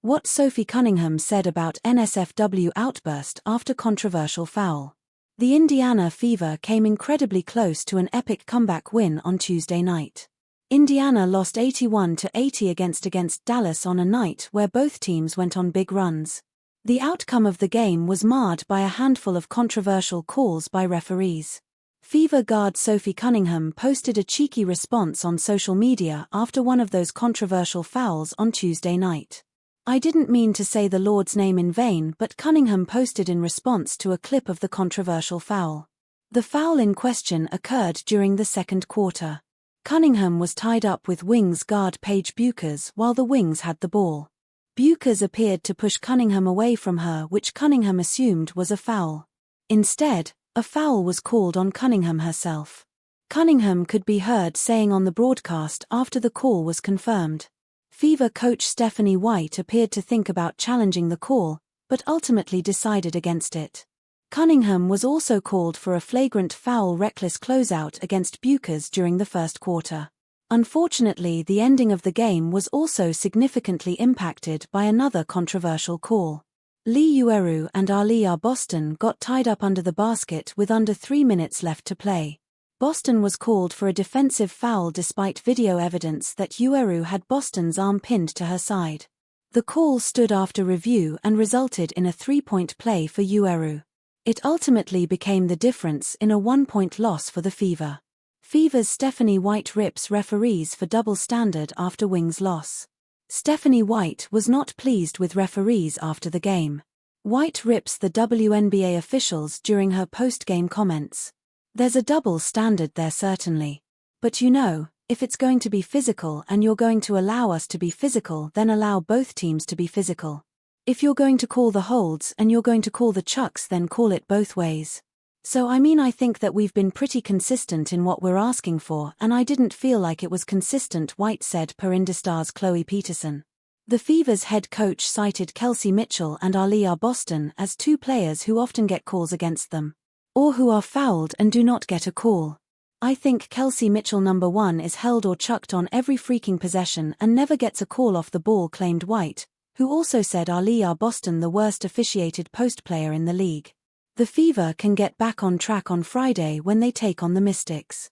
What Sophie Cunningham said about NSFW outburst after controversial foul. The Indiana Fever came incredibly close to an epic comeback win on Tuesday night. Indiana lost 81-80 against Dallas on a night where both teams went on big runs. The outcome of the game was marred by a handful of controversial calls by referees. Fever guard Sophie Cunningham posted a cheeky response on social media after one of those controversial fouls on Tuesday night. "I didn't mean to say the Lord's name in vain," but Cunningham posted in response to a clip of the controversial foul. The foul in question occurred during the second quarter. Cunningham was tied up with Wings guard Paige Bueckers while the Wings had the ball. Bueckers appeared to push Cunningham away from her, which Cunningham assumed was a foul. Instead, a foul was called on Cunningham herself. Cunningham could be heard saying on the broadcast after the call was confirmed. Fever coach Stephanie White appeared to think about challenging the call, but ultimately decided against it. Cunningham was also called for a flagrant foul reckless closeout against Bueckers during the first quarter. Unfortunately, the ending of the game was also significantly impacted by another controversial call. Lee Ueru and Aaliyah Boston got tied up under the basket with under 3 minutes left to play. Boston was called for a defensive foul despite video evidence that Ueru had Boston's arm pinned to her side. The call stood after review and resulted in a 3-point play for Ueru. It ultimately became the difference in a 1-point loss for the Fever. Fever's Stephanie White rips referees for double standard after Wings' loss. Stephanie White was not pleased with referees after the game. White rips the WNBA officials during her post-game comments. "There's a double standard there certainly. But if it's going to be physical and you're going to allow us to be physical, then allow both teams to be physical. If you're going to call the holds and you're going to call the chucks, then call it both ways. So I think that we've been pretty consistent in what we're asking for, and I didn't feel like it was consistent," White said per Industar's Chloe Peterson. The Fever's head coach cited Kelsey Mitchell and Aaliyah Boston as two players who often get calls against them, or who are fouled and do not get a call. "I think Kelsey Mitchell #1 is held or chucked on every freaking possession and never gets a call off the ball," claimed White, who also said Aaliyah Boston the worst officiated post player in the league. The Fever can get back on track on Friday when they take on the Mystics.